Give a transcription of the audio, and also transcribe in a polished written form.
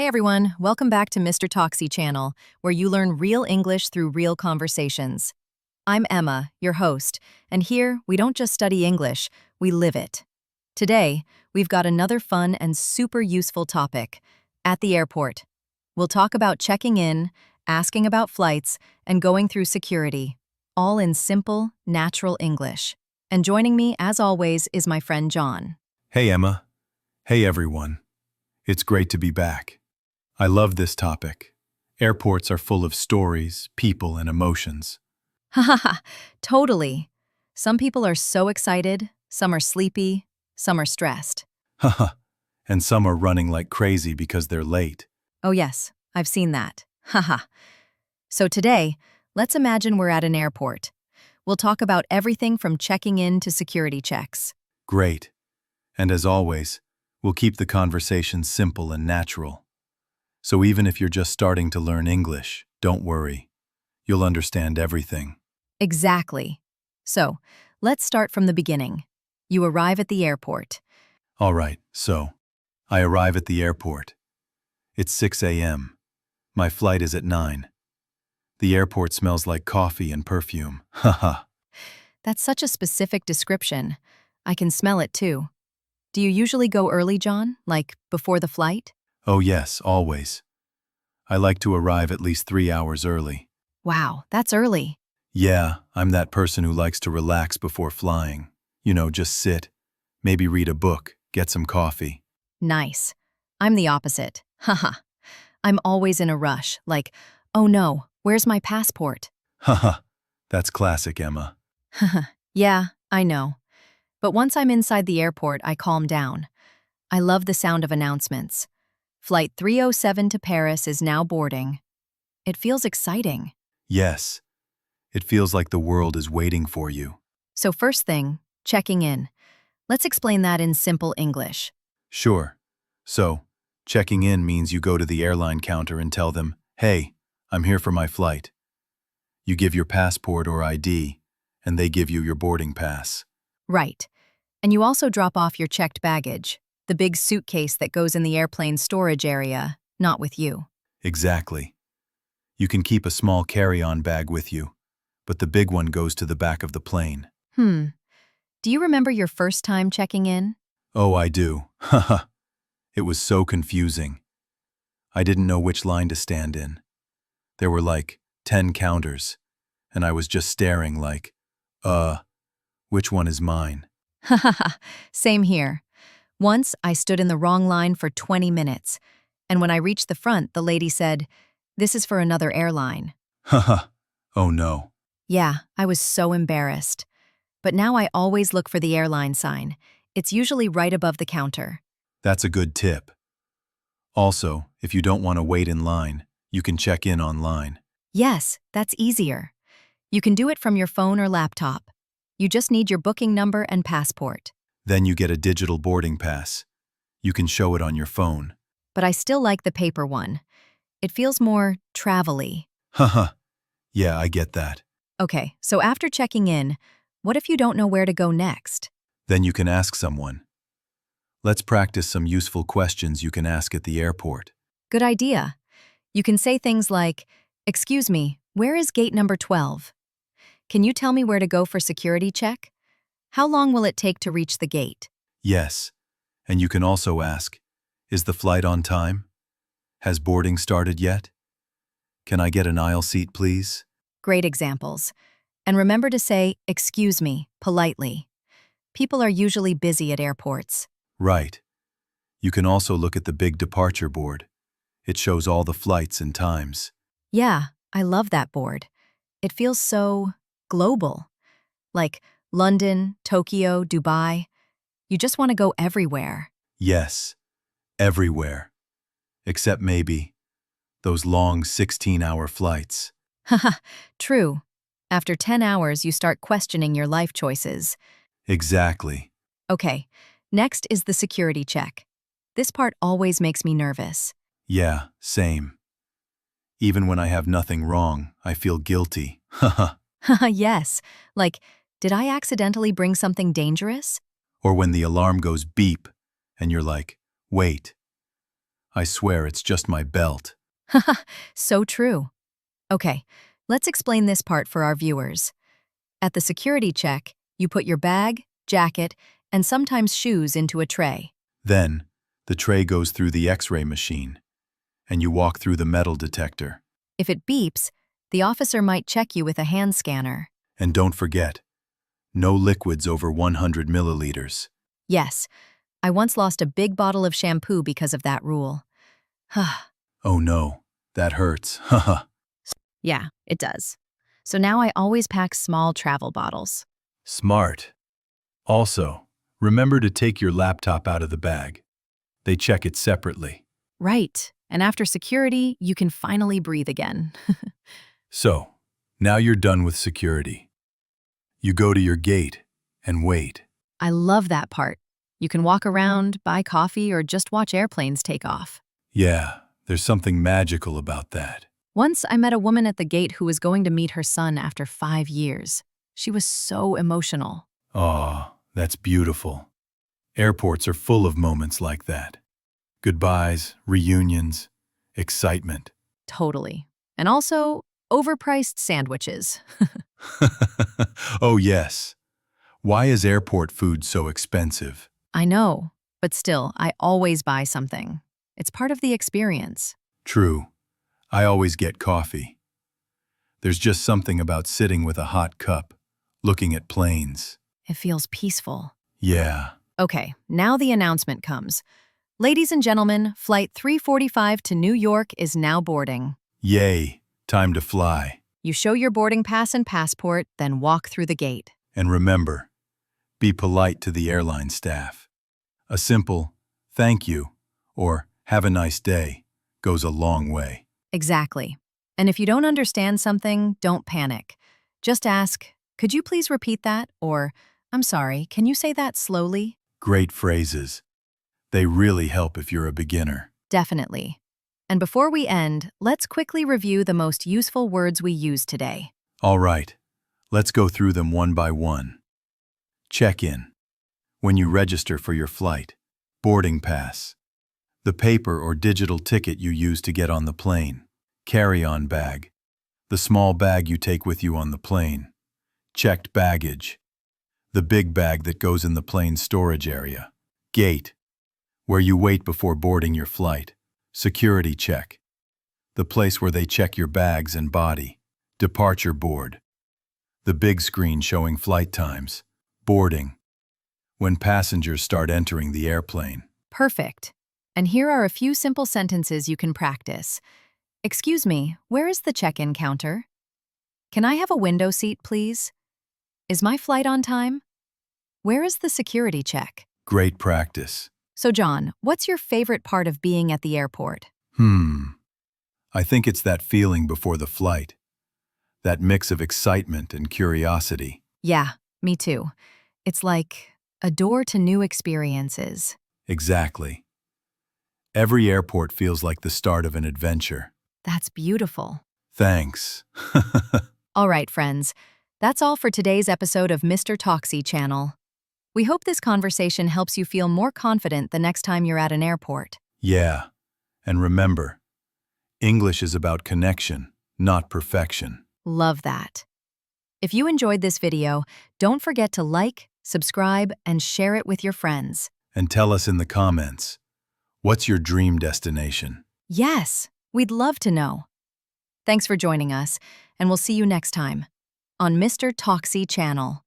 Hey everyone, welcome back to Mr. Talksy Channel, where you learn real English through real conversations. I'm Emma, your host, and here we don't just study English, we live it. Today, we've got another fun and super useful topic, at the airport. We'll talk about checking in, asking about flights, and going through security, all in simple, natural English. And joining me, as always, is my friend John. Hey Emma. Hey everyone. It's great to be back. I love this topic. Airports are full of stories, people, and emotions. Hahaha, totally. Some people are so excited, some are sleepy, some are stressed. Haha. And some are running like crazy because they're late. Oh yes, I've seen that. Haha. So today, let's imagine we're at an airport. We'll talk about everything from checking in to security checks. Great. And as always, we'll keep the conversation simple and natural. So even if you're just starting to learn English, don't worry. You'll understand everything. Exactly. So, let's start from the beginning. You arrive at the airport. All right, so I arrive at the airport. It's 6 a.m. My flight is at 9. The airport smells like coffee and perfume. Haha. That's such a specific description. I can smell it too. Do you usually go early, John? Like before the flight? Oh yes, always. I like to arrive at least 3 hours early. Wow, that's early. Yeah, I'm that person who likes to relax before flying. Just sit, maybe read a book, get some coffee. Nice. I'm the opposite. Haha. I'm always in a rush, like, oh no, where's my passport? Haha, that's classic, Emma. Yeah, I know. But once I'm inside the airport, I calm down. I love the sound of announcements. Flight 307 to Paris is now boarding. It feels exciting. Yes, it feels like the world is waiting for you. So first thing, checking in. Let's explain that in simple English. Sure. So, checking in means you go to the airline counter and tell them, hey, I'm here for my flight. You give your passport or ID, and they give you your boarding pass. Right. And you also drop off your checked baggage, the big suitcase that goes in the airplane storage area, not with you. Exactly. You can keep a small carry-on bag with you, but the big one goes to the back of the plane. Do you remember your first time checking in? Oh, I do. Haha. It was so confusing. I didn't know which line to stand in. There were like 10 counters, and I was just staring like, which one is mine? Hahaha, same here. Once, I stood in the wrong line for 20 minutes, and when I reached the front, the lady said, "This is for another airline." Haha. Oh no. Yeah, I was so embarrassed. But now I always look for the airline sign. It's usually right above the counter. That's a good tip. Also, if you don't want to wait in line, you can check in online. Yes, that's easier. You can do it from your phone or laptop. You just need your booking number and passport. Then you get a digital boarding pass. You can show it on your phone. But I still like the paper one. It feels more travel-y. Haha. Yeah, I get that. Okay, so after checking in, what if you don't know where to go next? Then you can ask someone. Let's practice some useful questions you can ask at the airport. Good idea. You can say things like, "Excuse me, where is gate number 12? Can you tell me where to go for security check? How long will it take to reach the gate?" Yes. And you can also ask, is the flight on time? Has boarding started yet? Can I get an aisle seat, please? Great examples. And remember to say, "Excuse me," politely. People are usually busy at airports. Right. You can also look at the big departure board. It shows all the flights and times. Yeah, I love that board. It feels so global. Like London, Tokyo, Dubai. You just want to go everywhere. Yes, everywhere. Except maybe those long 16-hour flights. Haha, true. After 10 hours, you start questioning your life choices. Exactly. Okay, next is the security check. This part always makes me nervous. Yeah, same. Even when I have nothing wrong, I feel guilty. Haha. Haha, yes. Like, did I accidentally bring something dangerous? Or when the alarm goes beep, and you're like, wait, I swear it's just my belt. Haha, so true. Okay, let's explain this part for our viewers. At the security check, you put your bag, jacket, and sometimes shoes into a tray. Then, the tray goes through the X-ray machine, and you walk through the metal detector. If it beeps, the officer might check you with a hand scanner. And don't forget, no liquids over 100 milliliters. Yes, I once lost a big bottle of shampoo because of that rule. Oh no, that hurts. Haha. Yeah, it does. So now I always pack small travel bottles. Smart. Also, remember to take your laptop out of the bag. They check it separately. Right, and after security, you can finally breathe again. So, now you're done with security. You go to your gate and wait. I love that part. You can walk around, buy coffee, or just watch airplanes take off. Yeah, there's something magical about that. Once I met a woman at the gate who was going to meet her son after 5 years. She was so emotional. Aw, that's beautiful. Airports are full of moments like that. Goodbyes, reunions, excitement. Totally. And also, overpriced sandwiches. Oh yes. Why is airport food so expensive? I know, but still, I always buy something. It's part of the experience. True. I always get coffee. There's just something about sitting with a hot cup, looking at planes. It feels peaceful. Yeah. Okay, now the announcement comes. Ladies and gentlemen, Flight 345 to New York is now boarding. Yay. Time to fly. You show your boarding pass and passport, then walk through the gate. And remember, be polite to the airline staff. A simple, thank you, or have a nice day, goes a long way. Exactly. And if you don't understand something, don't panic. Just ask, could you please repeat that? Or, I'm sorry, can you say that slowly? Great phrases. They really help if you're a beginner. Definitely. And before we end, let's quickly review the most useful words we used today. All right, let's go through them one by one. Check-in. When you register for your flight. Boarding pass. The paper or digital ticket you use to get on the plane. Carry-on bag. The small bag you take with you on the plane. Checked baggage. The big bag that goes in the plane's storage area. Gate. Where you wait before boarding your flight. Security check. The place where they check your bags and body. Departure board. The big screen showing flight times. Boarding. When passengers start entering the airplane. Perfect. And here are a few simple sentences you can practice. Excuse me, where is the check-in counter? Can I have a window seat, please? Is my flight on time? Where is the security check? Great practice. So, John, what's your favorite part of being at the airport? I think it's that feeling before the flight. That mix of excitement and curiosity. Yeah, me too. It's like a door to new experiences. Exactly. Every airport feels like the start of an adventure. That's beautiful. Thanks. All right, friends. That's all for today's episode of Mr. Talksy Channel. We hope this conversation helps you feel more confident the next time you're at an airport. Yeah. And remember, English is about connection, not perfection. Love that. If you enjoyed this video, don't forget to like, subscribe, and share it with your friends. And tell us in the comments, what's your dream destination? Yes, we'd love to know. Thanks for joining us, and we'll see you next time on Mr. Talksy Channel.